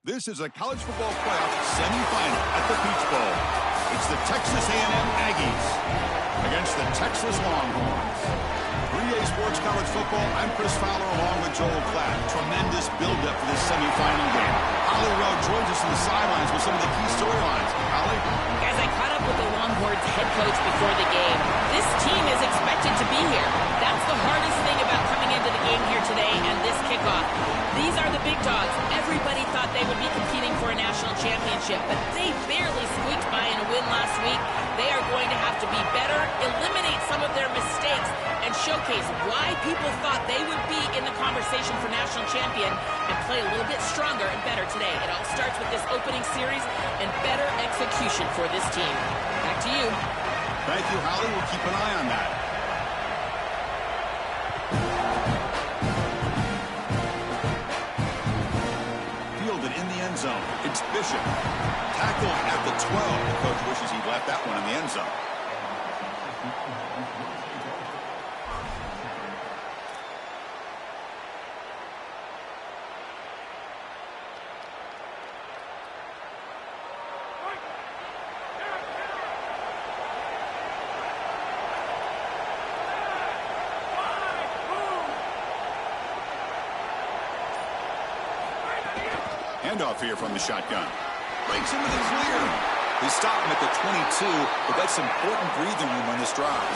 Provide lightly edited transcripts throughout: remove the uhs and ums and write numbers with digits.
This is a college football playoff semifinal at the Peach Bowl. It's the Texas A&M Aggies against the Texas Longhorns. 3A Sports College Football, I'm Chris Fowler along with Joel Klatt. Tremendous build-up for this semifinal game. Holly Rowe joins us on the sidelines with some of the key storylines. Holly? As I caught up with the Longhorns head coach before the game, this team is expected to be here. That's the hardest thing about coming into the game here today and this kickoff. These are the big dogs. Everybody thought they would be competing for a national championship, but they barely squeaked by in a win last week. They are going to have to be better, eliminate some of their mistakes, and showcase why people thought they would be in the conversation for national champion and play a little bit stronger and better today. It all starts with this opening series and better execution for this team. Back to you. Thank you, Holly. We'll keep an eye on that. Fielded in the end zone. It's Bishop. Tackled at the 12. The coach wishes he'd left that one in the end zone. Handoff here from the shotgun. Breaks into the clear. They stop him at the 22, but that's important breathing room on this drive.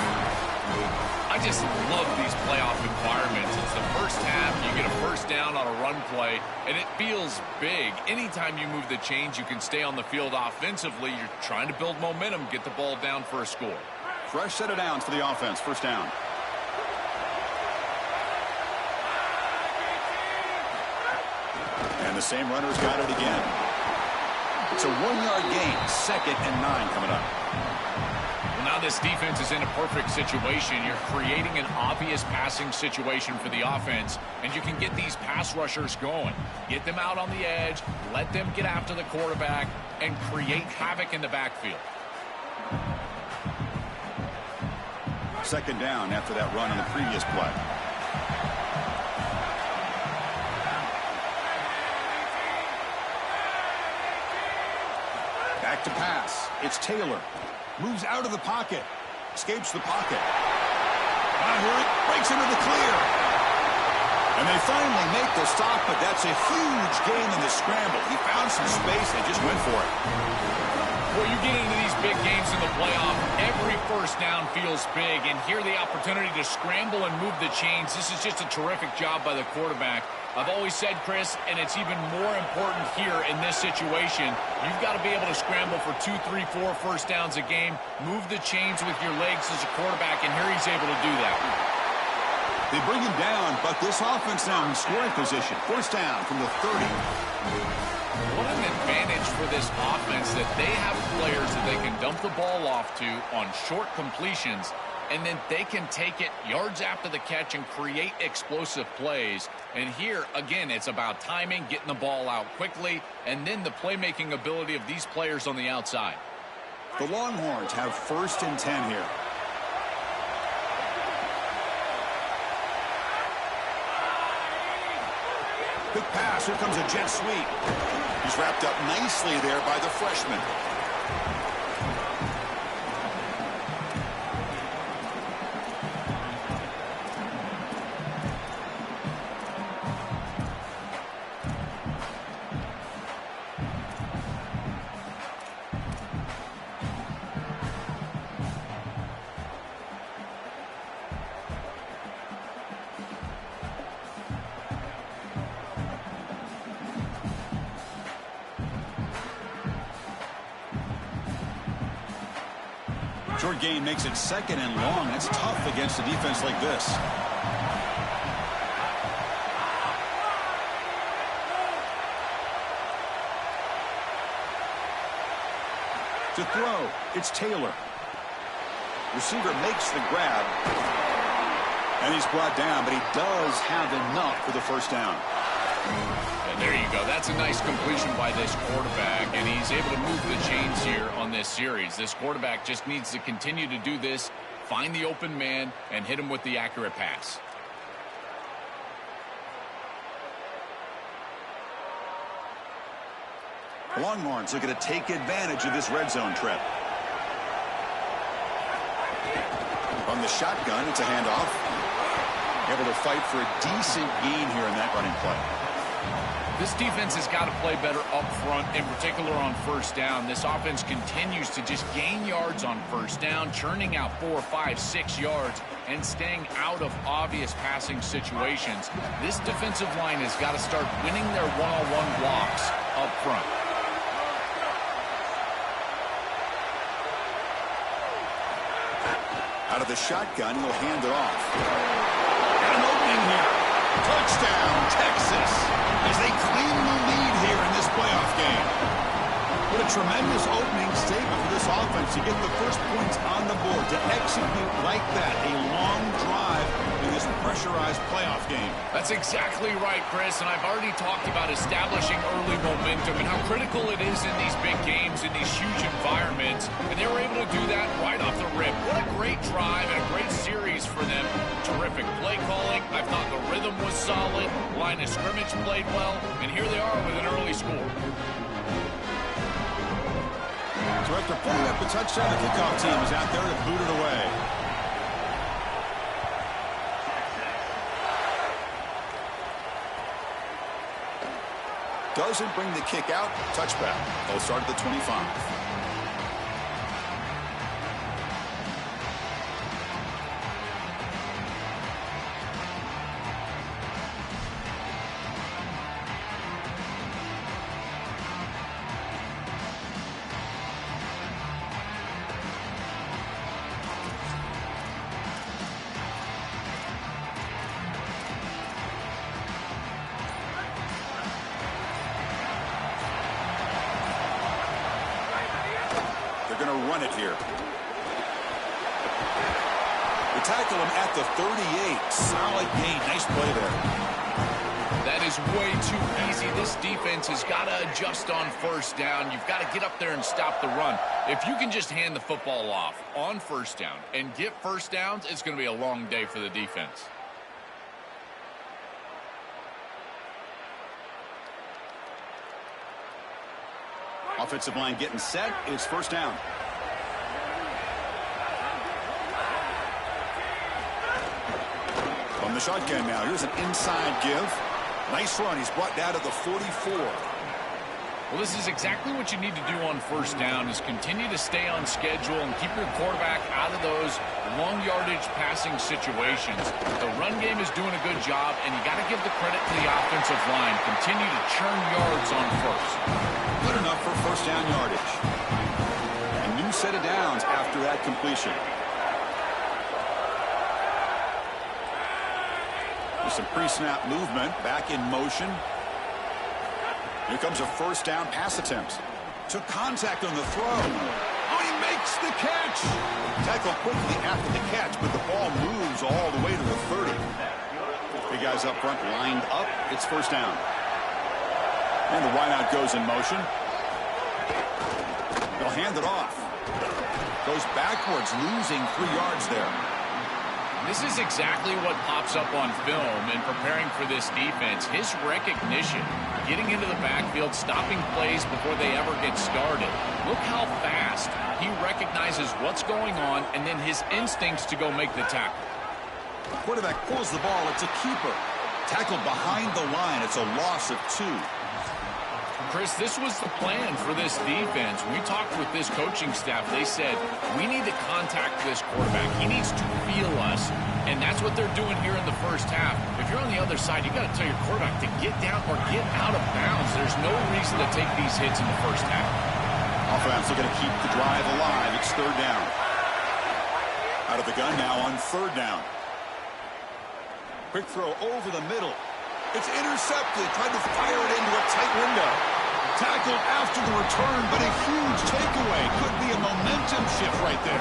I just love these playoff environments. It's the first half, you get a first down on a run play, and it feels big. Anytime you move the chains, you can stay on the field offensively. You're trying to build momentum, get the ball down for a score. Fresh set of downs for the offense. First down. And the same runner's got it again. It's a 1-yard gain. 2nd and 9 coming up. Well, now this defense is in a perfect situation. You're creating an obvious passing situation for the offense, and you can get these pass rushers going. Get them out on the edge, let them get after the quarterback, and create havoc in the backfield. 2nd down after that run on the previous play. Back to pass. It's Taylor. Moves out of the pocket. Escapes the pocket. Breaks into the clear. And they finally make the stop, but that's a huge gain in the scramble. He found some space and just went for it. Well, you get into these big games in the playoff, every first down feels big, and here the opportunity to scramble and move the chains. This is just a terrific job by the quarterback. I've always said, Chris, and it's even more important here in this situation, you've got to be able to scramble for 2, 3, 4 first downs a game, move the chains with your legs as a quarterback, and here he's able to do that. They bring him down, but this offense now in scoring position. First down from the 30. What an advantage for this offense that they have players that they can dump the ball off to on short completions, and then they can take it yards after the catch and create explosive plays. And here, again, it's about timing, getting the ball out quickly, and then the playmaking ability of these players on the outside. The Longhorns have 1st and 10 here. Quick pass. Here comes a jet sweep. He's wrapped up nicely there by the freshman. Short gain makes it 2nd and long. That's tough against a defense like this. To throw, it's Taylor. Receiver makes the grab. And he's brought down, but he does have enough for the first down. And there you go. That's a nice completion by this quarterback, and he's able to move the chains here on this series. This quarterback just needs to continue to do this, find the open man, and hit him with the accurate pass. Longhorns looking to take advantage of this red zone trip. On the shotgun, it's a handoff. Able to fight for a decent gain here in that running play. This defense has got to play better up front, in particular on first down. This offense continues to just gain yards on first down, churning out 4, 5, 6 yards, and staying out of obvious passing situations. This defensive line has got to start winning their one-on-one blocks up front. Out of the shotgun, he'll hand it off. Got an opening here. Touchdown, Texas, as they claim the lead here in this playoff game. What a tremendous opening statement for this offense to get the first points on the board, to execute like that, a long drive in this pressurized playoff game. That's exactly right, Chris, and I've already talked about establishing early momentum and how critical it is in these big games, in these huge environments, and they were able to do that right off the rip. What a great drive and a great series for them. Terrific play calling. I thought the rhythm was solid. Line of scrimmage played well, and here they are with an early score. So after putting up the touchdown, the kickoff team is out there to boot it away. Doesn't bring the kick out. Touchback. They'll start at the 25. Run it here. They tackle him at the 38. Solid gain. Nice play there. That is way too easy. This defense has got to adjust on first down. You've got to get up there and stop the run. If you can just hand the football off on first down and get first downs, it's going to be a long day for the defense. Offensive line getting set. It's first down. From the shotgun now. Here's an inside give. Nice run. He's brought down to the 44. Well, this is exactly what you need to do on first down, is continue to stay on schedule and keep your quarterback out of those long yardage passing situations. The run game is doing a good job, and you got to give the credit to the offensive line. Continue to churn yards on first. Good enough for first down yardage. A new set of downs after that completion. With some pre-snap movement, back in motion. Here comes a first down pass attempt. Took contact on the throw. Oh, he makes the catch. Tackle quickly after the catch, but the ball moves all the way to the 30. Big guys up front lined up. It's first down. And the wideout goes in motion. They'll hand it off. Goes backwards, losing 3 yards there. This is exactly what pops up on film in preparing for this defense. His recognition, getting into the backfield, stopping plays before they ever get started. Look how fast he recognizes what's going on, and then his instincts to go make the tackle. Quarterback pulls the ball. It's a keeper. Tackled behind the line. It's a loss of 2. Chris, this was the plan for this defense. We talked with this coaching staff. They said, we need to contact this quarterback. He needs to feel us, and that's what they're doing here in the first half. If you're on the other side, you got to tell your quarterback to get down or get out of bounds. There's no reason to take these hits in the first half. Offense looking to keep the drive alive. It's third down. Out of the gun now on third down. Quick throw over the middle. It's intercepted. Tried to fire it into a tight window. Tackled after the return, but a huge takeaway. Could be a momentum shift right there.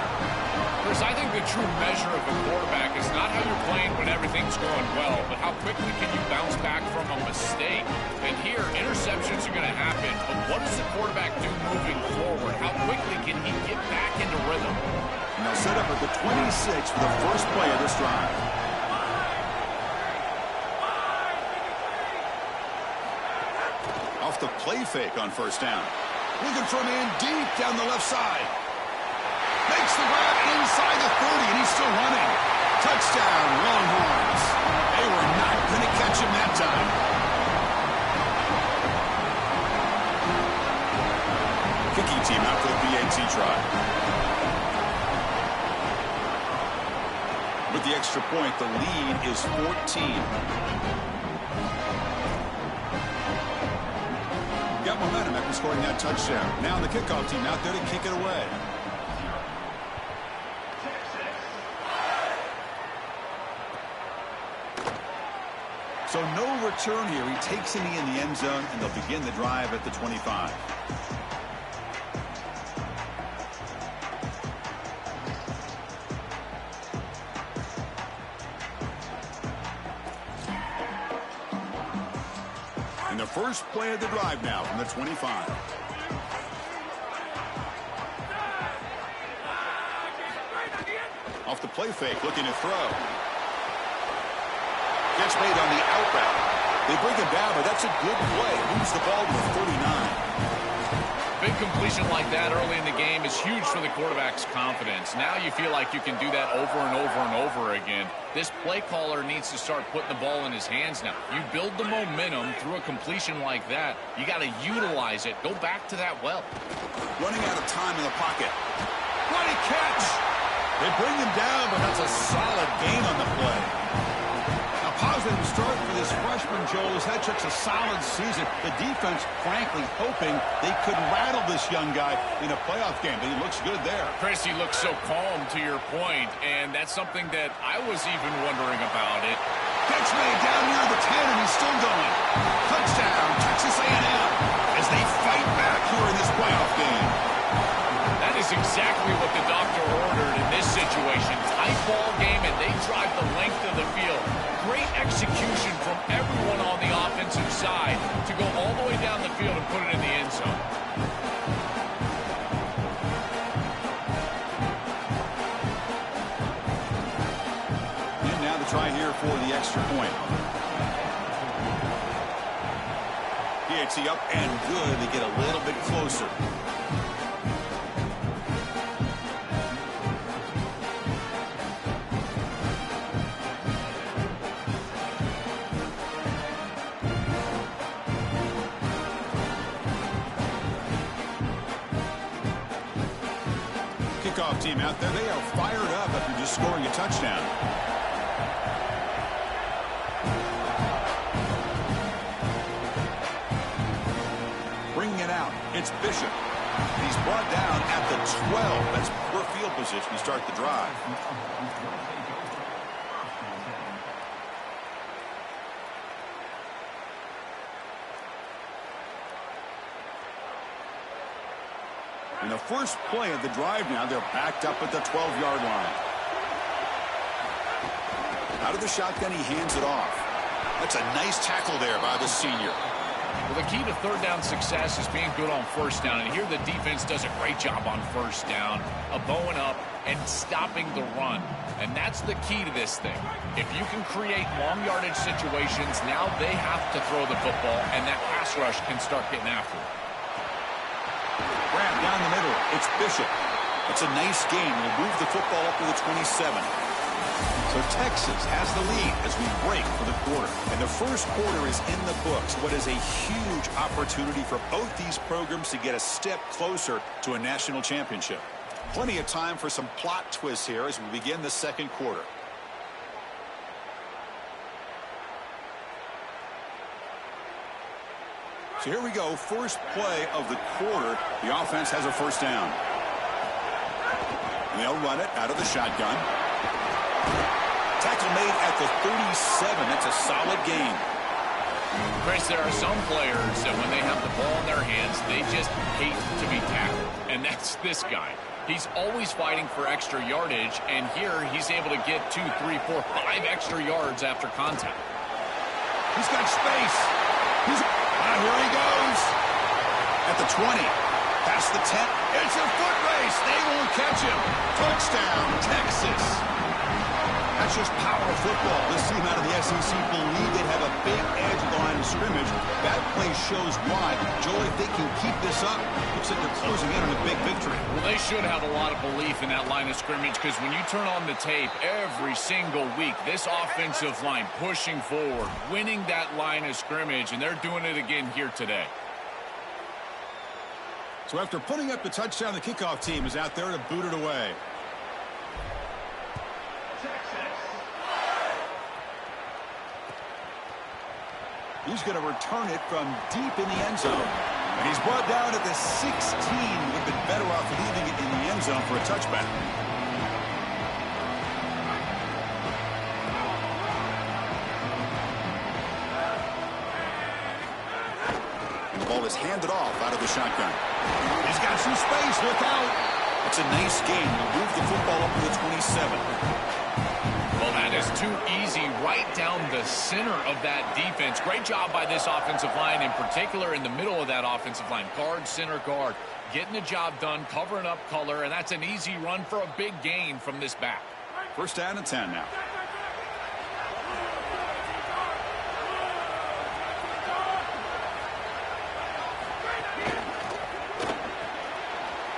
Chris, I think the true measure of a quarterback is not how you're playing when everything's going well, but how quickly can you bounce back from a mistake. And here, interceptions are going to happen, but what does the quarterback do moving forward? How quickly can he get back into rhythm? And they'll set up at the 26 for the first play of this drive. off the play fake on first down. Looking for a man deep down the left side. Makes the grab inside the 30, and he's still running. Touchdown, Longhorns. They were not going to catch him that time. Kicking team out for the PAT try. With the extra point, the lead is 14. Got momentum after scoring that touchdown. Now the kickoff team out there to kick it away. So no return here. He takes it in the end zone, and they'll begin the drive at the 25. And the first play of the drive now from the 25. Off the play fake, looking to throw. Gets made on the out route. They bring him down, but that's a good play. Moves the ball to the 49. Big completion like that early in the game is huge for the quarterback's confidence. Now you feel like you can do that over and over and over again. This play caller needs to start putting the ball in his hands now. You build the momentum through a completion like that. You got to utilize it. Go back to that well. Running out of time in the pocket. What a catch! They bring him down, but that's a solid gain on the play. Positive start for this freshman, Joel. His head check's a solid season. The defense, frankly, hoping they could rattle this young guy in a playoff game, but he looks good there. Chris, he looks so calm, to your point, and that's something that I was even wondering about it. Catch made down near the 10, and he's still going. Touchdown, Texas A&M, as they fight back here in this playoff game. That is exactly what the doctor ordered in this situation. Tight ball game, and they drive the length of the field. Great execution from everyone on the offensive side to go all the way down the field and put it in the end zone. And now the try here for the extra point. PAT up and good. They get a little bit closer. Kickoff team out there. They are fired up after just scoring a touchdown. Bringing it out. It's Bishop. He's brought down at the 12. That's poor field position to start the drive. In the first play of the drive now, they're backed up at the 12-yard line. Out of the shotgun, he hands it off. That's a nice tackle there by the senior. Well, the key to third down success is being good on first down. And here the defense does a great job on first down of bowing up and stopping the run. And that's the key to this thing. If you can create long yardage situations, now they have to throw the football, and that pass rush can start getting after it. Grab down the middle. It's Bishop. It's a nice gain. We'll move the football up to the 27. So Texas has the lead as we break for the quarter. And the first quarter is in the books. What is a huge opportunity for both these programs to get a step closer to a national championship. Plenty of time for some plot twists here as we begin the second quarter. So here we go, first play of the quarter. The offense has a first down. And they'll run it out of the shotgun. Tackle made at the 37. That's a solid gain. Chris, there are some players that when they have the ball in their hands, they just hate to be tackled. And that's this guy. He's always fighting for extra yardage, and here he's able to get 2, 3, 4, 5 extra yards after contact. He's got space. Here he goes. At the 20. Past the 10. It's a foot race. They won't catch him. Touchdown, Texas. That's That's just power of football. This team out of the SEC believe they'd have a big edge at the line of scrimmage. That play shows why. Joel, if they can keep this up, looks like they're closing in on a big victory. Well, they should have a lot of belief in that line of scrimmage, because when you turn on the tape every single week, this offensive line pushing forward, winning that line of scrimmage, and they're doing it again here today. So after putting up the touchdown, the kickoff team is out there to boot it away. He's going to return it from deep in the end zone. And he's brought down at the 16. Would have been better off leaving it in the end zone for a touchback. And the ball is handed off out of the shotgun. He's got some space. Look out. It's a nice game. He'll move the football up to the 27. Well, that is too easy right down the center of that defense. Great job by this offensive line, in particular in the middle of that offensive line. Guard, center, guard. Getting the job done, covering up color, and that's an easy run for a big gain from this back. First down and 10 now.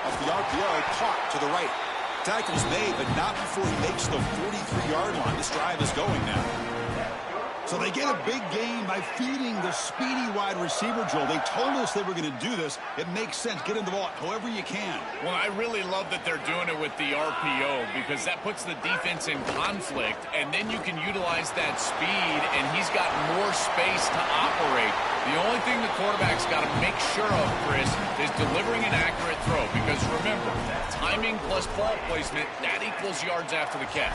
Off the RPO, caught to the right. Tackle's made, but not before he makes the 43-yard line. This drive is going now. So they get a big gain by feeding the speedy wide receiver, Joel. They told us they were going to do this. It makes sense. Get him the ball however you can. Well, I really love that they're doing it with the RPO, because that puts the defense in conflict, and then you can utilize that speed, and he's got more space to operate. The only thing the quarterback's got to make sure of, Chris, is delivering an accurate throw, because remember, timing plus ball placement, that equals yards after the catch.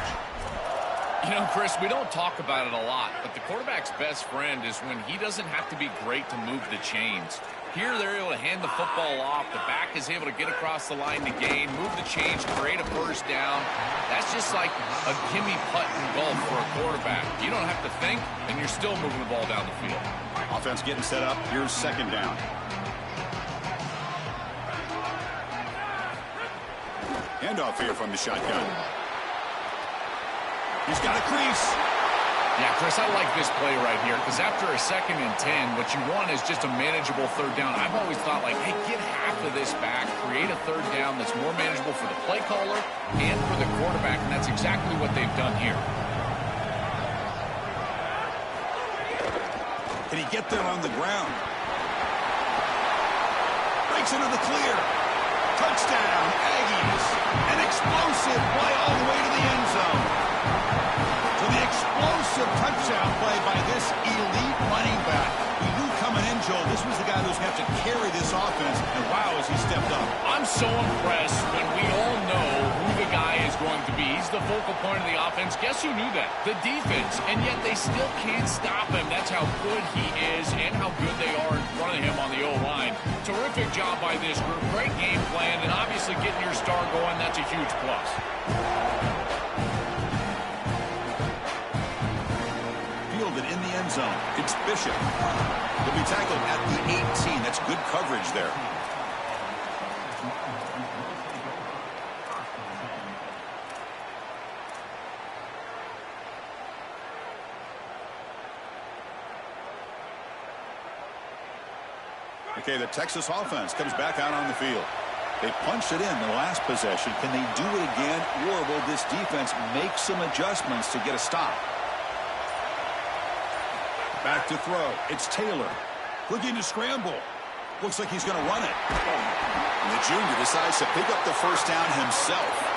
You know, Chris, we don't talk about it a lot, but the quarterback's best friend is when he doesn't have to be great to move the chains. Here, they're able to hand the football off. The back is able to get across the line to gain, move the chains, create a first down. That's just like a gimme putt in golf for a quarterback. You don't have to think, and you're still moving the ball down the field. Offense getting set up. Here's second down. Handoff here from the shotgun. He's got a crease. Yeah, Chris, I like this play right here, because after a 2nd and 10, what you want is just a manageable third down. I've always thought, like, hey, get half of this back, create a third down that's more manageable for the play caller and for the quarterback, and that's exactly what they've done here. Can he get there on the ground? Breaks into the clear. Touchdown, Aggies. An explosive play all the way to the end zone. So the explosive touchdown play by this elite running back. We knew coming in, Joel, this was the guy who was going to have to carry this offense, and wow, has he stepped up. I'm so impressed when we all know who the guy is going to be. He's the focal point of the offense. Guess who knew that? The defense. And yet they still can't stop him. That's how good he is and how good they are in front of him on the O-line. Terrific job by this group. Great game plan, and obviously getting your star going, that's a huge plus. Fielded in the end zone. It's Bishop. He'll be tackled at the 18. That's good coverage there. Okay, the Texas offense comes back out on the field. They punched it in the last possession. Can they do it again, or will this defense make some adjustments to get a stop? Back to throw. It's Taylor. Looking to scramble. Looks like he's going to run it. And the junior decides to pick up the first down himself.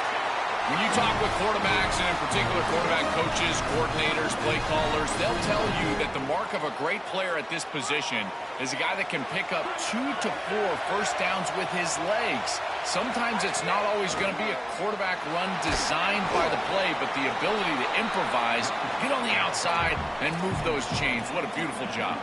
When you talk with quarterbacks, and in particular quarterback coaches, coordinators, play callers, they'll tell you that the mark of a great player at this position is a guy that can pick up 2 to 4 first downs with his legs. Sometimes it's not always going to be a quarterback run designed by the play, but the ability to improvise, get on the outside, and move those chains. What a beautiful job.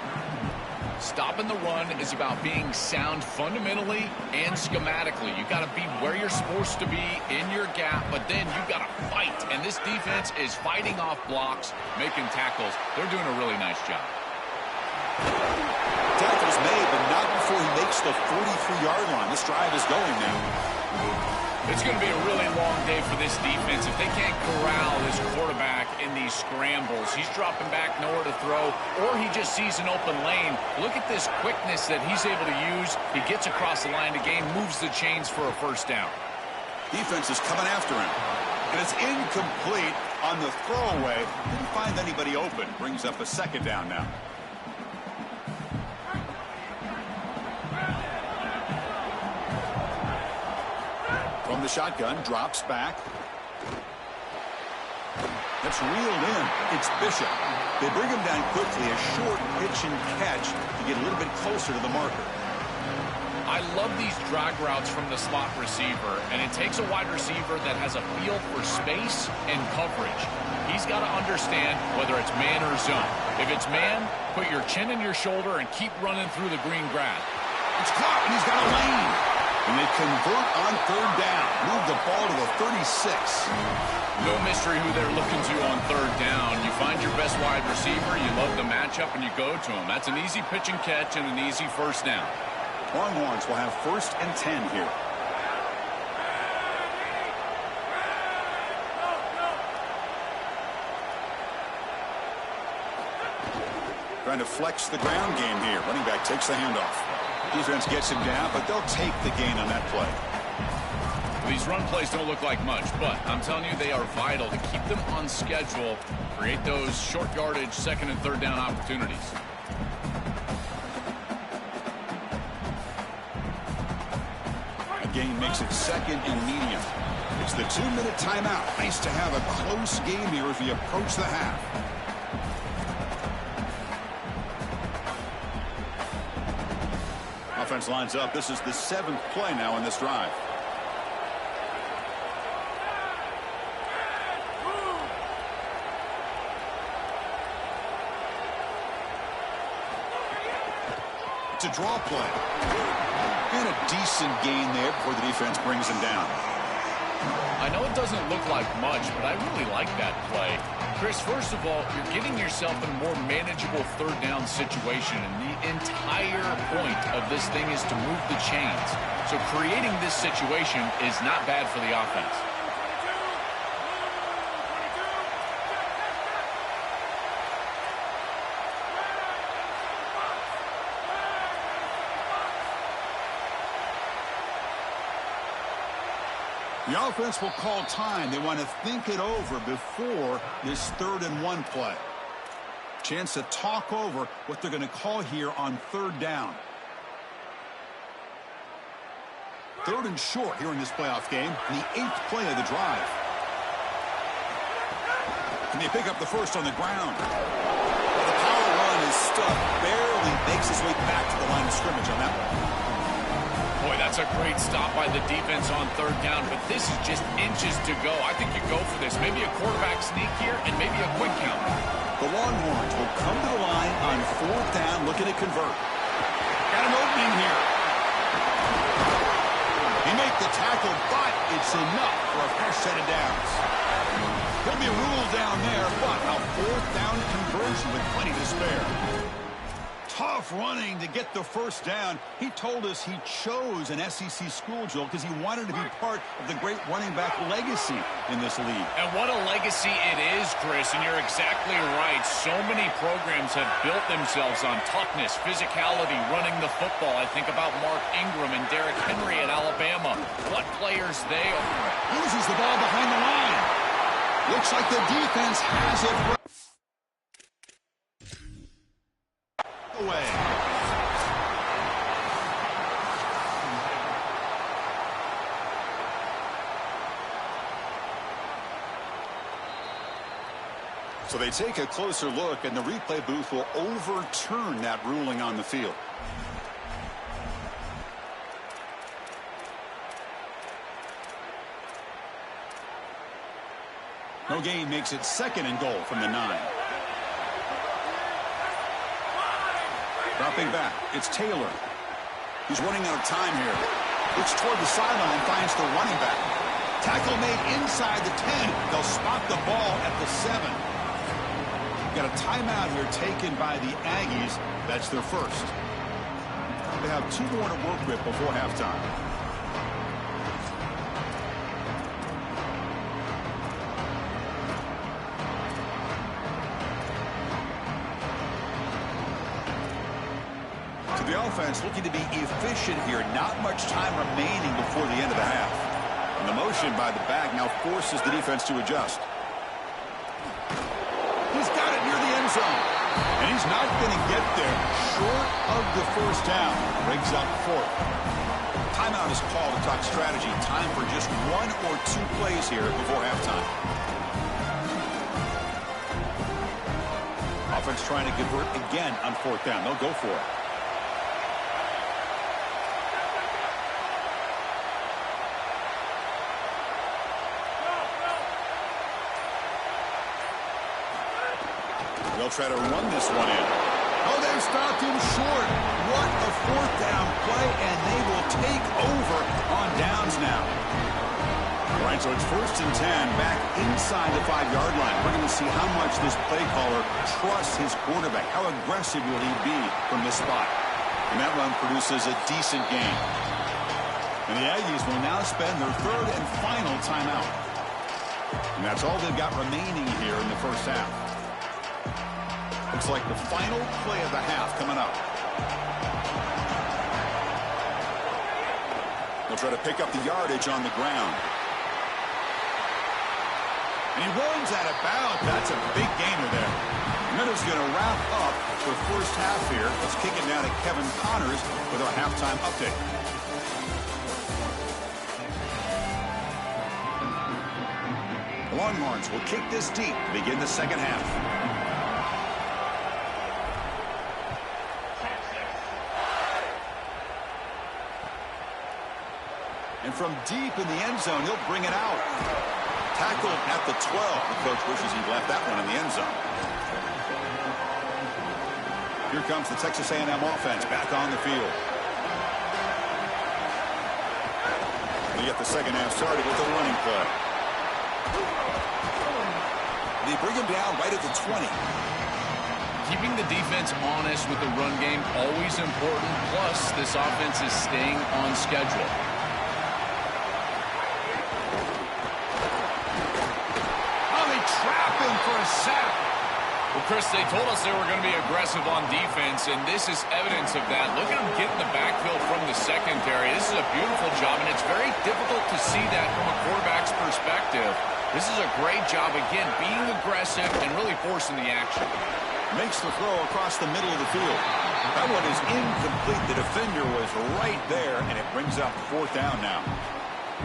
Stopping the run is about being sound fundamentally and schematically. You got to be where you're supposed to be in your gap, but then you got to fight. And this defense is fighting off blocks, making tackles. They're doing a really nice job. Tackle's made, but not before he makes the 43-yard line. This drive is going now. It's going to be a really long day for this defense. If they can't corral this quarterback in these scrambles. He's dropping back, nowhere to throw, or he just sees an open lane. Look at this quickness that he's able to use. He gets across the line of game, moves the chains for a first down. Defense is coming after him. And it's incomplete on the throwaway. Didn't find anybody open. Brings up a second down now. From the shotgun, drops back. That's reeled in. It's Bishop. They bring him down quickly. A short pitch and catch to get a little bit closer to the marker. I love these drag routes from the slot receiver, and it takes a wide receiver that has a feel for space and coverage. He's got to understand whether it's man or zone. If it's man, put your chin in your shoulder and keep running through the green grass. It's caught, and he's got a lane. And they convert on third down. Move the ball to the 36. No mystery who they're looking to on third down. You find your best wide receiver, you love the matchup, and you go to him. That's an easy pitch and catch and an easy first down. Longhorns will have 1st and 10 here. Trying to flex the ground game here. Running back takes the handoff. Defense gets him down, but they'll take the gain on that play. These run plays don't look like much, but I'm telling you they are vital to keep them on schedule, create those short yardage 2nd and 3rd down opportunities. Gain makes it 2nd and medium. It's the 2-minute timeout. Nice to have a close game here as we approach the half. Offense lines up. This is the 7th play now in this drive. It's a draw play. And a decent gain there before the defense brings him down. I know it doesn't look like much, but I really like that play. Chris, first of all, you're getting yourself in a more manageable 3rd down situation, and the entire point of this thing is to move the chains. So creating this situation is not bad for the offense. The offense will call time. They want to think it over before this 3rd and 1 play. Chance to talk over what they're going to call here on 3rd down. 3rd and short here in this playoff game. The 8th play of the drive. And they pick up the first on the ground. Well, the power run is stuck. Barely makes his way back to the line of scrimmage on that one. Boy, that's a great stop by the defense on 3rd down, but this is just inches to go. I think you go for this. Maybe a quarterback sneak here and maybe a quick count. The Longhorns will come to the line on 4th down, looking to convert. Got an opening here. He made the tackle, but it's enough for a fresh set of downs. He'll be ruled down there, but a 4th down conversion with plenty to spare. Tough running to get the first down. He told us he chose an SEC school, Joel, because he wanted to be part of the great running back legacy in this league. And what a legacy it is, Chris, and you're exactly right. So many programs have built themselves on toughness, physicality, running the football. I think about Mark Ingram and Derrick Henry at Alabama. What players they are. Loses the ball behind the line. Looks like the defense has it away. So they take a closer look, and the replay booth will overturn that ruling on the field. No gain makes it 2nd and goal from the 9. Dropping back, it's Taylor. He's running out of time here. Looks toward the sideline, finds the running back. Tackle made inside the 10. They'll spot the ball at the 7. Got a timeout here taken by the Aggies. That's their first. They have 2 more to work with before halftime. The offense looking to be efficient here. Not much time remaining before the end of the half. And the motion by the back now forces the defense to adjust. He's got it near the end zone. And he's not going to get there short of the first down. Brings up fourth. Timeout is called to talk strategy. Time for just 1 or 2 plays here before halftime. Offense trying to convert again on fourth down. They'll go for it. They'll try to run this one in. Oh, they stopped him short. What a fourth down play, and they will take over on downs now. All right, so it's 1st and 10 back inside the 5-yard line. We're going to see how much this play caller trusts his quarterback. How aggressive will he be from this spot? And that run produces a decent gain. And the Aggies will now spend their 3rd and final timeout. And that's all they've got remaining here in the first half. Looks like the final play of the half coming up. They'll try to pick up the yardage on the ground. And he runs out of bounds. That's a big gainer there. Minnows going to wrap up the first half here. Let's kick it down to Kevin Connors with our halftime update. The Longhorns will kick this deep to begin the second half. And from deep in the end zone, he'll bring it out. Tackled at the 12. The coach wishes he left that one in the end zone. Here comes the Texas A&M offense back on the field. They get the second half started with a running play. They bring him down right at the 20. Keeping the defense honest with the run game, always important. Plus, this offense is staying on schedule. Trap him for a sack. Well, Chris, they told us they were going to be aggressive on defense, and this is evidence of that. Look at them get in the backfield from the secondary. This is a beautiful job, and it's very difficult to see that from a quarterback's perspective. This is a great job, again, being aggressive and really forcing the action. Makes the throw across the middle of the field. That one is incomplete. The defender was right there, and it brings up fourth down now.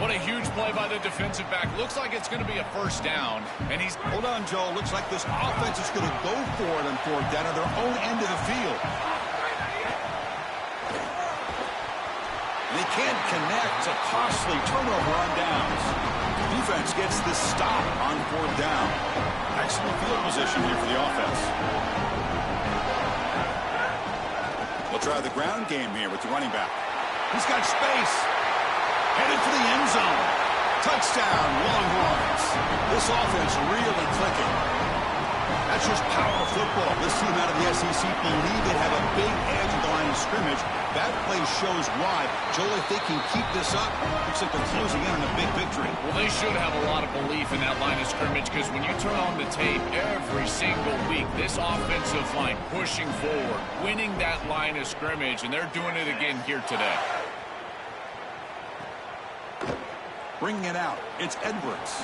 What a huge play by the defensive back. Looks like it's going to be a first down. And he's... Hold on, Joe. Looks like this offense is going to go for it on fourth down at their own end of the field. They can't connect. A costly turnover on downs. Defense gets this stop on fourth down. Excellent field position here for the offense. We'll try the ground game here with the running back. He's got space. Headed for the end zone. Touchdown, Longhorns. This offense really clicking. That's just power football. This team out of the SEC believe they have a big edge at the line of scrimmage. That play shows why. Joel, if they can keep this up, looks like they're closing in on a big victory. Well, they should have a lot of belief in that line of scrimmage because when you turn on the tape every single week, this offensive line pushing forward, winning that line of scrimmage, and they're doing it again here today. Bringing it out, it's Edwards.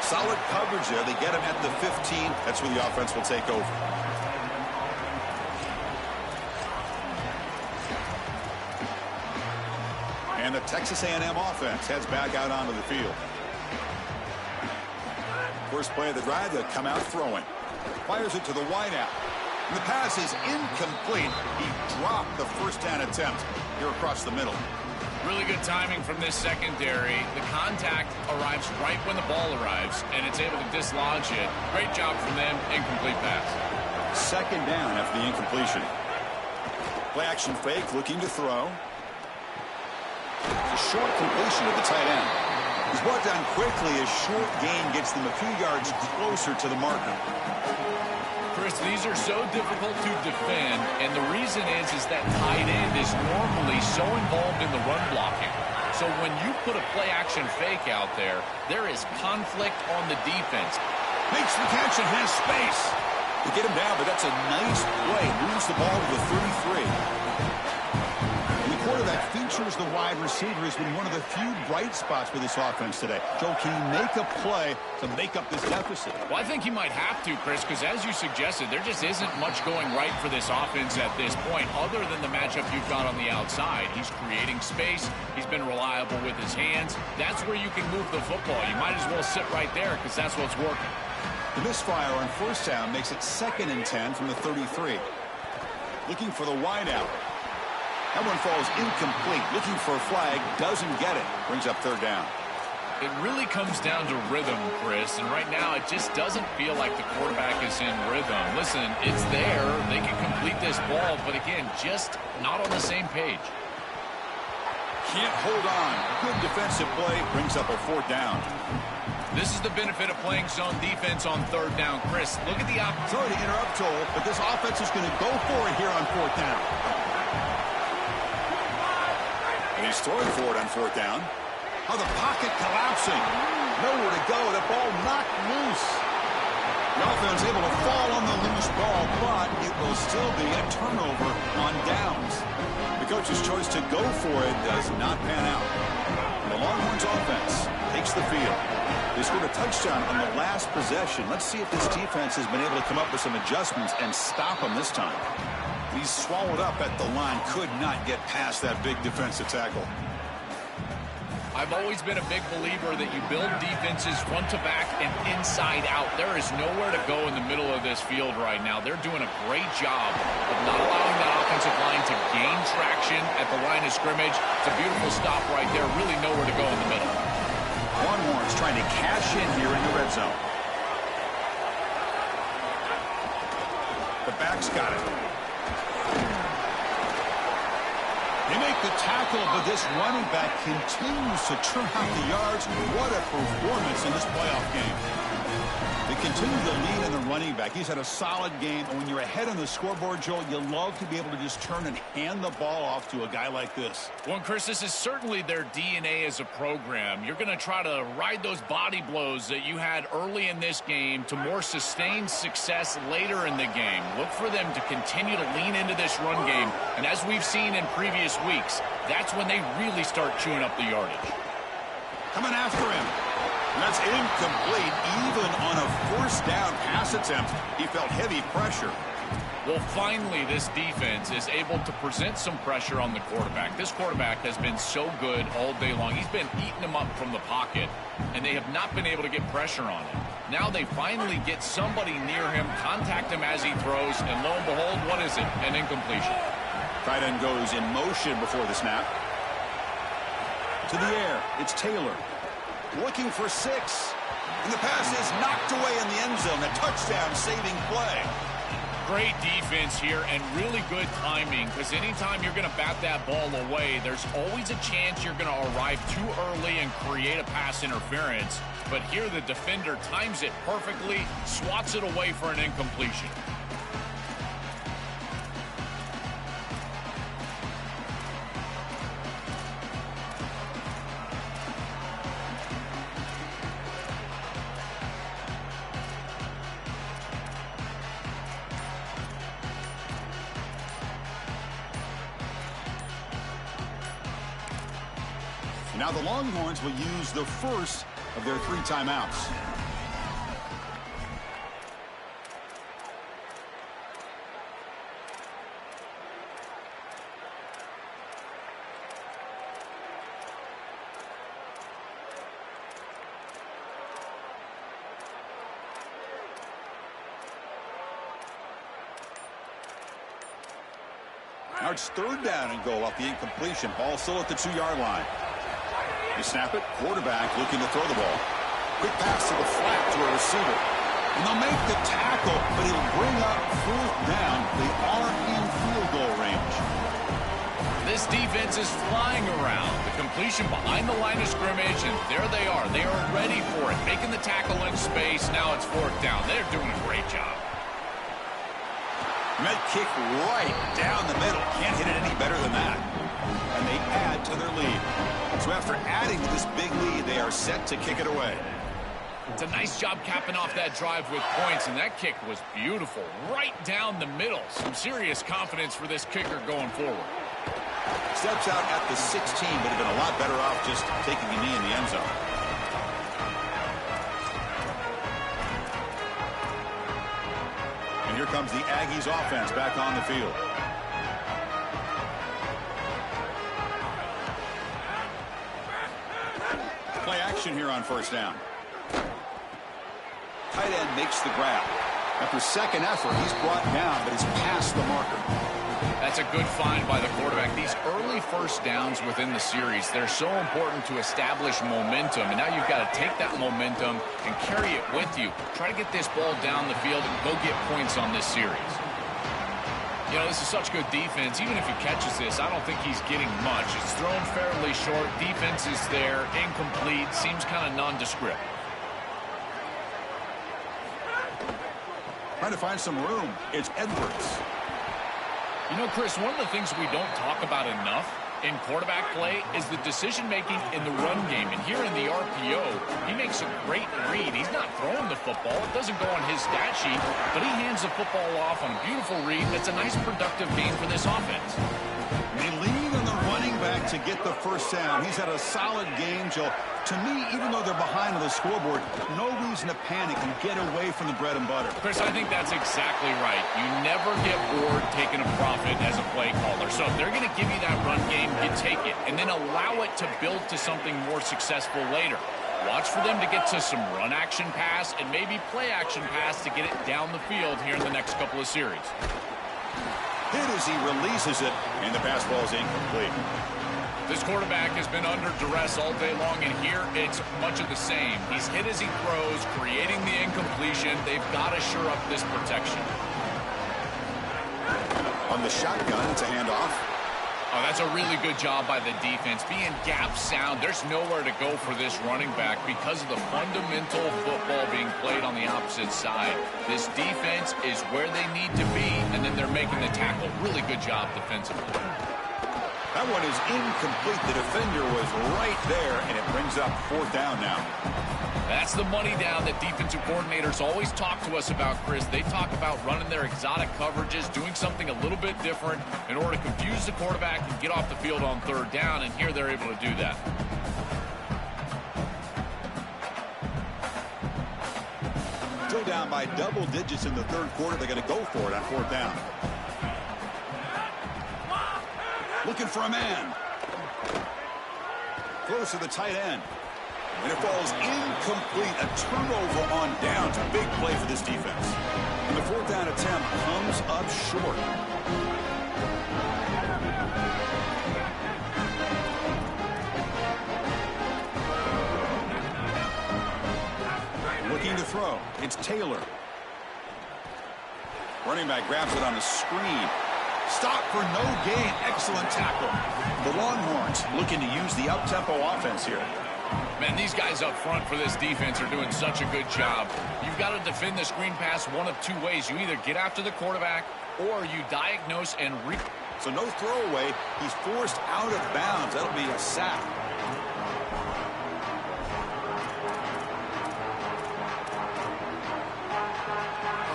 Solid coverage there. They get him at the 15. That's where the offense will take over. And the Texas A&M offense heads back out onto the field. First play of the drive, they'll come out throwing. Fires it to the wideout. And the pass is incomplete. He dropped the first down attempt here across the middle. Really good timing from this secondary. The contact arrives right when the ball arrives, and it's able to dislodge it. Great job from them. Incomplete pass. Second down after the incompletion. Play action fake, looking to throw. It's a short completion to the tight end. He's brought down quickly. A short gain gets them a few yards closer to the marker. Chris, these are so difficult to defend, and the reason is that tight end is normally so involved in the run blocking. So when you put a play-action fake out there, there is conflict on the defense. Makes the catch and has space. To get him down, but that's a nice play. Moves the ball to the 33. And the quarterback features the wide receiver has been one of the few bright spots for this offense today. Joe, can he make a play to make up this deficit? Well, I think he might have to, Chris, because as you suggested, there just isn't much going right for this offense at this point other than the matchup you've got on the outside. He's creating space. He's been reliable with his hands. That's where you can move the football. You might as well sit right there because that's what's working. The misfire on first down makes it 2nd and 10 from the 33. Looking for the wide out. That one falls incomplete. Looking for a flag. Doesn't get it. Brings up 3rd down. It really comes down to rhythm, Chris, and right now it just doesn't feel like the quarterback is in rhythm. Listen, it's there. They can complete this ball, but again, just not on the same page. Can't hold on. Good defensive play. Brings up a 4th down. This is the benefit of playing zone defense on 3rd down. Chris, look at the Sorry to interrupt, Joel, but this offense is going to go for it here on 4th down. And he's throwing for it on 4th down. Oh, the pocket collapsing. Nowhere to go. The ball knocked loose. The offense able to fall on the loose ball, but it will still be a turnover on downs. The coach's choice to go for it does not pan out. And the Longhorns offense takes the field. They scored a touchdown on the last possession. Let's see if this defense has been able to come up with some adjustments and stop them this time. He's swallowed up at the line. Could not get past that big defensive tackle. I've always been a big believer that you build defenses front to back and inside out. There is nowhere to go in the middle of this field right now. They're doing a great job of not allowing that offensive line to gain traction at the line of scrimmage. It's a beautiful stop right there. Really nowhere to go in the middle. Longhorns trying to cash in here in the red zone. The back's got it. They make the tackle, but this running back continues to turn out the yards. What a performance in this playoff game. They continue to lead in the running back. He's had a solid game. And when you're ahead on the scoreboard, Joel, you love to be able to just turn and hand the ball off to a guy like this. Well, Chris, this is certainly their DNA as a program. You're going to try to ride those body blows that you had early in this game to more sustained success later in the game. Look for them to continue to lean into this run game. And as we've seen in previous weeks, that's when they really start chewing up the yardage. Coming after him. And that's incomplete. Even on a 4th down pass attempt, he felt heavy pressure. Well, finally, this defense is able to present some pressure on the quarterback. This quarterback has been so good all day long. He's been eating them up from the pocket, and they have not been able to get pressure on him. Now they finally get somebody near him, contact him as he throws, and lo and behold, what is it? An incompletion. Tight end goes in motion before the snap. To the air, it's Taylor. Looking for 6. And the pass is knocked away in the end zone. A touchdown-saving play. Great defense here and really good timing, because anytime you're going to bat that ball away, there's always a chance you're going to arrive too early and create a pass interference. But here the defender times it perfectly, swats it away for an incompletion. Now the Longhorns will use the first of their 3 timeouts. Now it's 3rd down and goal off the incompletion. Ball still at the 2-yard line. You snap it, quarterback looking to throw the ball. Quick pass to the flat to a receiver. And they'll make the tackle, but it'll bring up 4th down. They are in field goal range. This defense is flying around. The completion behind the line of scrimmage, and there they are. They are ready for it. Making the tackle in space. Now it's 4th down. They're doing a great job. And that kick right down the middle. Can't hit it any better than that. And they add to their lead. So after adding to this big lead, they are set to kick it away. It's a nice job capping off that drive with points, and that kick was beautiful. Right down the middle. Some serious confidence for this kicker going forward. Steps out at the 16, but have been a lot better off just taking a knee in the end zone. And here comes the Aggies offense back on the field. Play action here on first down. Tight end makes the grab. After second effort, he's brought down, but he's past the marker. That's a good find by the quarterback. These early first downs within the series, they're so important to establish momentum. And now you've got to take that momentum and carry it with you. Try to get this ball down the field and go get points on this series. You know, this is such good defense. Even if he catches this, I don't think he's getting much. It's thrown fairly short. Defense is there. Incomplete. Seems kind of nondescript. Trying to find some room. It's Edwards. You know, Chris, one of the things we don't talk about enough in quarterback play is the decision-making in the run game. And here in the RPO, he makes a great read. He's not throwing the football. It doesn't go on his stat sheet, but he hands the football off on a beautiful read. That's a nice, productive game for this offense. They lean on the running back to get the first down. He's had a solid game, Joe. To me, even though they're behind on the scoreboard, no reason to panic and get away from the bread and butter. Chris, I think that's exactly right. You never get bored taking a profit as a play caller. So if they're going to give you that run game, you take it, and then allow it to build to something more successful later. Watch for them to get to some run action pass and maybe play action pass to get it down the field here in the next couple of series. Hit as he releases it, and the pass ball is incomplete. This quarterback has been under duress all day long, and here it's much of the same. He's hit as he throws, creating the incompletion. They've got to shore up this protection. On the shotgun, it's a handoff. Oh, that's a really good job by the defense. Being gap sound, there's nowhere to go for this running back because of the fundamental football being played on the opposite side. This defense is where they need to be, and then they're making the tackle. Really good job defensively. That one is incomplete. The defender was right there, and it brings up fourth down now. That's the money down that defensive coordinators always talk to us about, Chris. They talk about running their exotic coverages, doing something a little bit different in order to confuse the quarterback and get off the field on third down, and here they're able to do that. Still down by double digits in the third quarter. They're going to go for it on fourth down. Looking for a man. Close to the tight end. And it falls incomplete. A turnover on downs. A big play for this defense. And the fourth down attempt comes up short. Looking to throw. It's Taylor. Running back grabs it on a screen. Stop for no gain. Excellent tackle. The Longhorns looking to use the up-tempo offense here. Man, these guys up front for this defense are doing such a good job. You've got to defend the screen pass one of two ways. You either get after the quarterback or you diagnose and So no throwaway. He's forced out of bounds. That'll be a sack.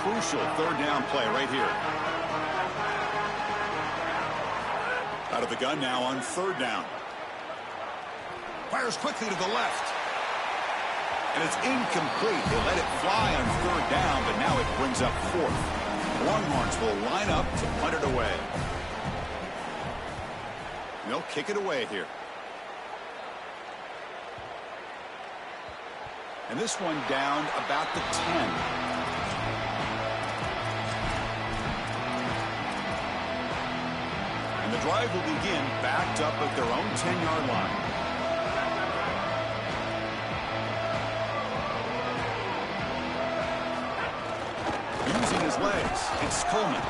Crucial third down play right here. Out of the gun now on third down. Fires quickly to the left. And it's incomplete. They let it fly on third down, but now it brings up fourth. Longhorns will line up to punt it away. They'll kick it away here. And this one down about the 10. The drive will begin backed up at their own 10-yard line. Using his legs, it's Coleman.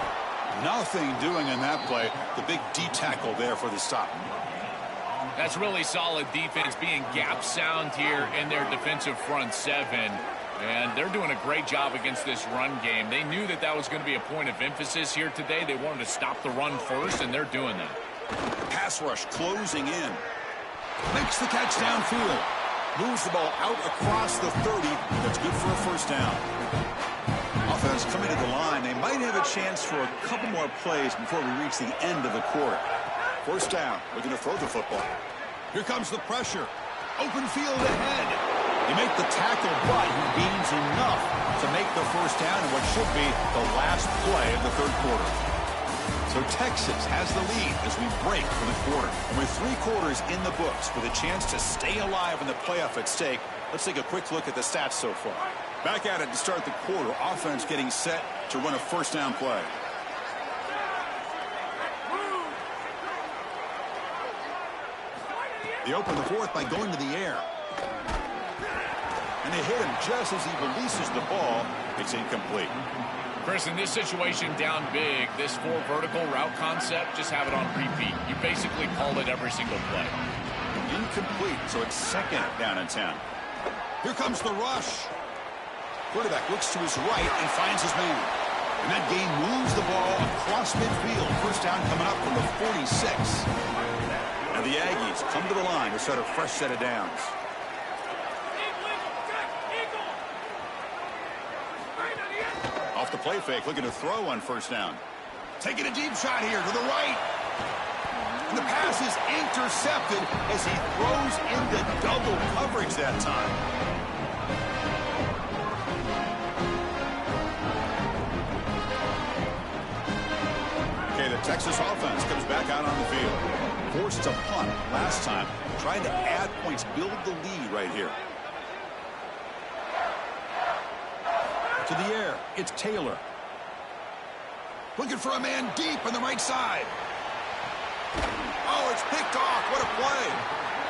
Nothing doing in that play. The big D tackle there for the stop. That's really solid defense, being gap sound here in their defensive front seven. And they're doing a great job against this run game. They knew that that was going to be a point of emphasis here today. They wanted to stop the run first, and they're doing that. Pass rush closing in. Makes the catch downfield. Moves the ball out across the 30. That's good for a first down. Offense coming to the line. They might have a chance for a couple more plays before we reach the end of the quarter. First down. Looking to throw the football. Here comes the pressure. Open field ahead. You make the tackle, but he gains enough to make the first down in what should be the last play of the third quarter. So Texas has the lead as we break for the quarter. And with 3 quarters in the books with a chance to stay alive in the playoff at stake, let's take a quick look at the stats so far. Back at it to start the quarter. Offense getting set to run a first down play. They open the fourth by going to the air. And they hit him just as he releases the ball. It's incomplete. Chris, in this situation down big, this 4 vertical route concept, just have it on repeat. You basically call it every single play. Incomplete, so it's second down and 10. Here comes the rush. Quarterback looks to his right and finds his man. And that game moves the ball across midfield. First down coming up from the 46. And the Aggies come to the line to set a fresh set of downs. Off the play fake, looking to throw on first down. Taking a deep shot here to the right. And the pass is intercepted as he throws into double coverage that time. Okay, the Texas offense comes back out on the field. Forced to punt last time. Trying to add points, build the lead right here. To the air, it's Taylor. Looking for a man deep on the right side. Oh, it's picked off. What a play.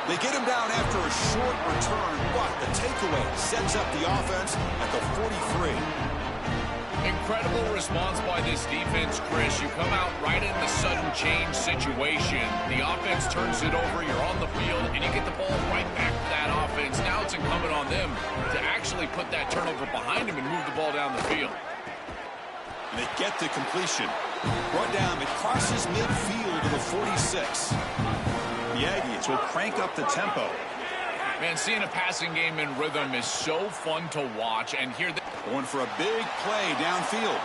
They get him down after a short return, but the takeaway sets up the offense at the 43. Incredible response by this defense, Chris. You come out right in the sudden change situation. The offense turns it over, you're on the field, and you get the ball right back to that offense. Now it's incumbent on them to actually put that turnover behind them and move the ball down the field. And they get the completion. Brought down, it crosses midfield to the 46. The Aggies will crank up the tempo. Man, seeing a passing game in rhythm is so fun to watch, and here going for a big play downfield.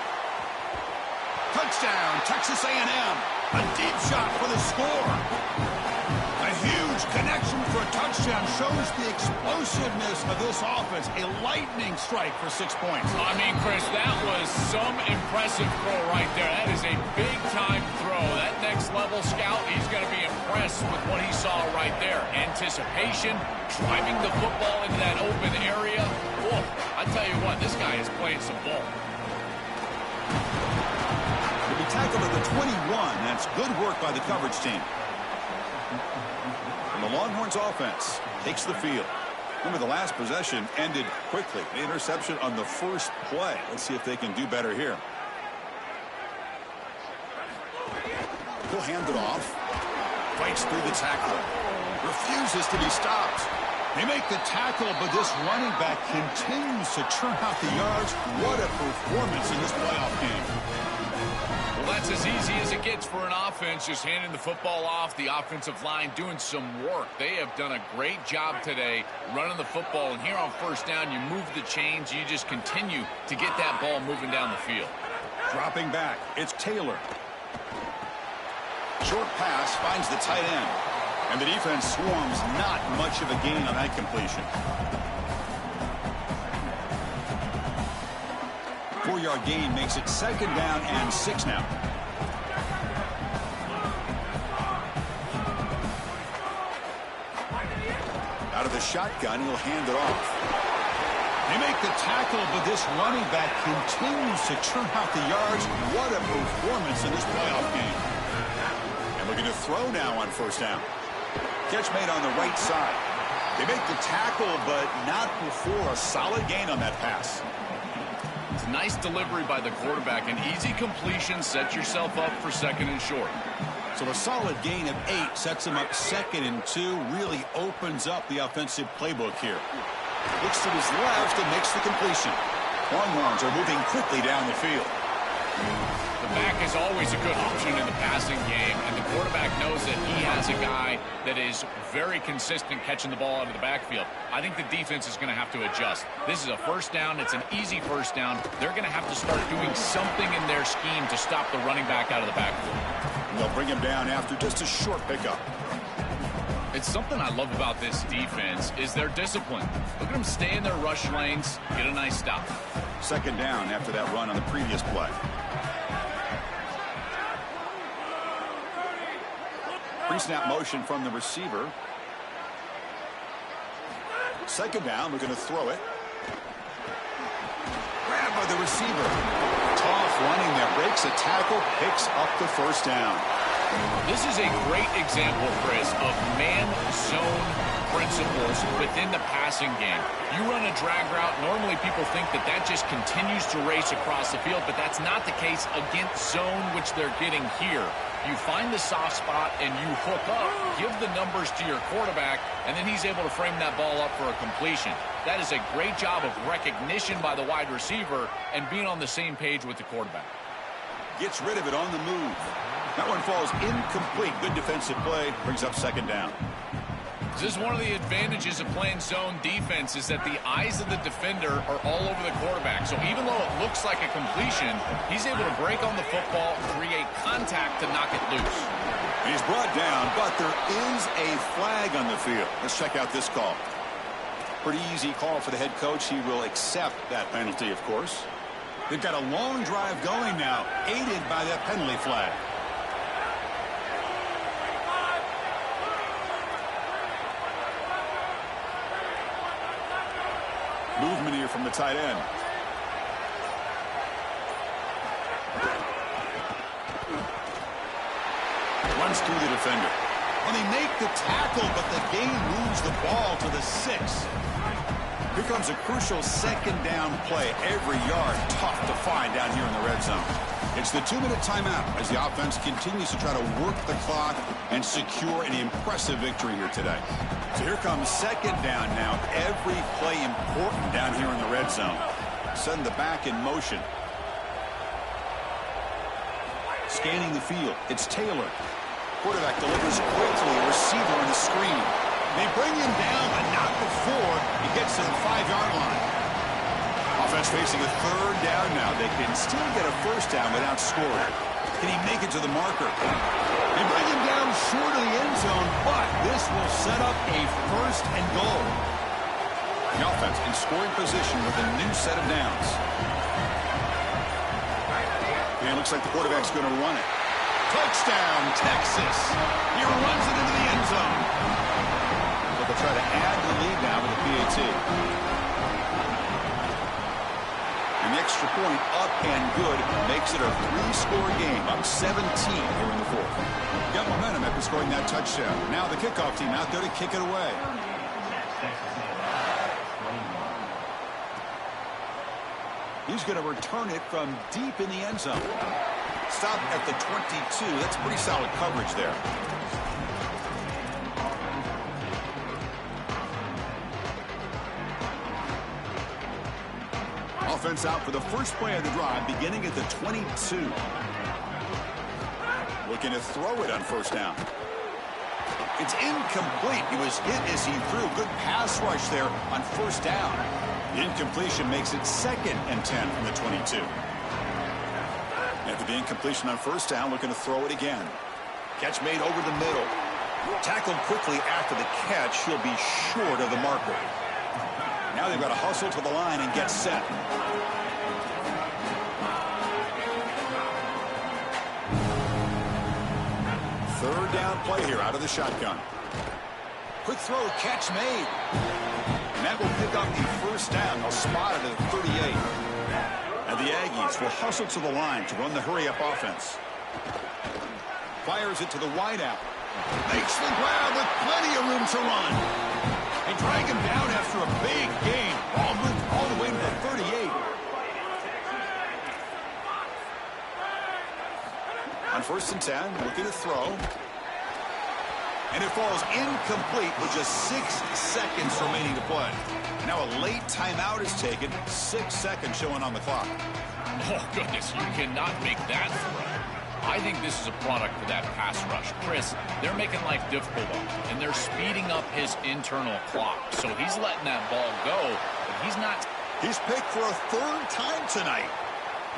Touchdown, Texas A&M. A deep shot for the score. A huge connection for a touchdown shows the explosiveness of this offense. A lightning strike for 6 points. I mean, Chris, that was some impressive throw right there. That is a big-time throw. That next-level scout, he's going to be impressed with what he saw right there. Anticipation, driving the football into that open area. Oh, I tell you what, this guy is playing some ball. He'll be tackled at the 21. That's good work by the coverage team. And the Longhorns offense takes the field. Remember, the last possession ended quickly. The interception on the first play. Let's see if they can do better here. He'll hand it off. Fights through the tackle. Refuses to be stopped. They make the tackle, but this running back continues to churn out the yards. What a performance in this playoff game. Well, that's as easy as it gets for an offense, just handing the football off. The offensive line doing some work. They have done a great job today running the football. And here on first down, you move the chains. You just continue to get that ball moving down the field. Dropping back, it's Taylor. Short pass finds the tight end. And the defense swarms, not much of a gain on that completion. 4-yard gain makes it second down and 6 now. Out of the shotgun, he'll hand it off. They make the tackle, but this running back continues to churn out the yards. What a performance in this playoff game. And looking to throw now on first down. Catch made on the right side. They make the tackle, but not before a solid gain on that pass. It's a nice delivery by the quarterback. An easy completion. Set yourself up for second and short. So a solid gain of 8 sets him up second and 2. Really opens up the offensive playbook here. Looks to his left and makes the completion. Longhorns are moving quickly down the field. The back is always a good option in the passing game, and the quarterback knows that he has a guy that is very consistent catching the ball out of the backfield. I think the defense is going to have to adjust. This is a first down. It's an easy first down. They're going to have to start doing something in their scheme to stop the running back out of the backfield. And they'll bring him down after just a short pickup. It's something I love about this defense is their discipline. Look at them stay in their rush lanes, get a nice stop. Second down after that run on the previous play. Pre-snap motion from the receiver. Second down, we're going to throw it. Grabbed by the receiver. Tough running there. Breaks a tackle, picks up the first down. This is a great example, Chris, of man-zone principles within the passing game. You run a drag route, normally people think that that just continues to race across the field, but that's not the case against zone, which they're getting here. You find the soft spot and you hook up, give the numbers to your quarterback, and then he's able to frame that ball up for a completion. That is a great job of recognition by the wide receiver and being on the same page with the quarterback. Gets rid of it on the move. That one falls incomplete. Good defensive play. Brings up second down. This is one of the advantages of playing zone defense is that the eyes of the defender are all over the quarterback. So even though it looks like a completion, he's able to break on the football, create contact to knock it loose. He's brought down, but there is a flag on the field. Let's check out this call. Pretty easy call for the head coach. He will accept that penalty, of course. They've got a long drive going now, aided by that penalty flag. Movement here from the tight end. Runs through the defender. Well, they make the tackle, but the game moves the ball to the 6. Here comes a crucial second down play. Every yard tough to find down here in the red zone. It's the 2-minute timeout as the offense continues to try to work the clock and secure an impressive victory here today. So here comes second down now. Every play important down here in the red zone. Send the back in motion. Scanning the field. It's Taylor. Quarterback delivers quickly. A receiver on the screen. They bring him down, but not before he gets to the 5-yard line. Offense facing a third down now. They can still get a first down without scoring. Can he make it to the marker? They bring him down short of the end zone, but this will set up a first and goal. The offense in scoring position with a new set of downs. And it looks like the quarterback's going to run it. Touchdown, Texas. He runs it into the end zone. But they'll try to add the lead now with the PAT. An extra point up and good makes it a 3-score game. Up 17 here in the fourth. Got momentum after scoring that touchdown. Now the kickoff team out there to kick it away. He's going to return it from deep in the end zone. Stop at the 22. That's pretty solid coverage there. Offense out for the first play of the drive, beginning at the 22. Looking to throw it on first down. It's incomplete. He was hit as he threw. Good pass rush there on first down. The incompletion makes it 2nd and 10 from the 22. After the incompletion on first down, looking to throw it again. Catch made over the middle. Tackled quickly after the catch. He'll be short of the marker. Now they've got to hustle to the line and get set. Third down play here out of the shotgun. Quick throw, catch made. And that will pick up the first down. They'll spot it at 38. And the Aggies will hustle to the line to run the hurry-up offense. Fires it to the wideout. Makes the grab with plenty of room to run. They drag him down after a big gain. Ball moved all the way to the 38. On 1st and 10, looking to throw. And it falls incomplete with just 6 seconds remaining to play. Now a late timeout is taken, 6 seconds showing on the clock. Oh, goodness, you cannot make that throw. I think this is a product of that pass rush. Chris, they're making life difficult on him, and they're speeding up his internal clock. So he's letting that ball go, but he's not. He's picked for a 3rd time tonight.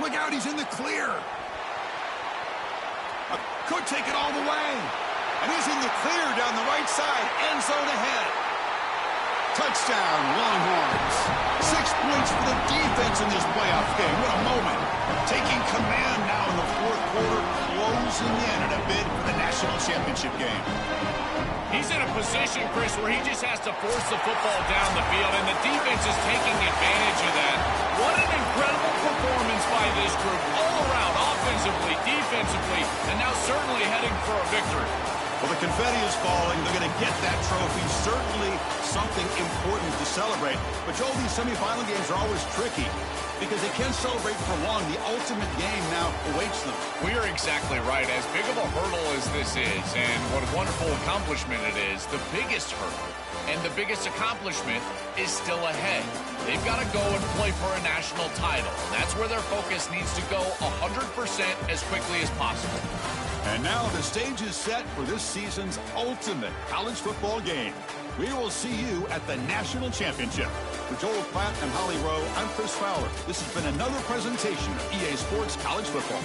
Look out, he's in the clear. Could take it all the way. And he's in the clear down the right side. End zone ahead. Touchdown, Longhorns. 6 points for the defense in this playoff game. What a moment. Taking command now in the 4th quarter, closing in at a bid for the national championship game. He's in a position, Chris, where he just has to force the football down the field, and the defense is taking advantage of that. What an incredible performance by this group, all around, offensively, defensively, and now certainly heading for a victory. Well, the confetti is falling. They're going to get that trophy. Certainly something important to celebrate. But, Joel, these semifinal games are always tricky because they can't celebrate for long. The ultimate game now awaits them. We are exactly right. As big of a hurdle as this is, and what a wonderful accomplishment it is, the biggest hurdle and the biggest accomplishment is still ahead. They've got to go and play for a national title. And that's where their focus needs to go 100% as quickly as possible. And now the stage is set for this season's ultimate college football game. We will see you at the national championship. For Joel Klatt and Holly Rowe, I'm Chris Fowler. This has been another presentation of EA Sports College Football.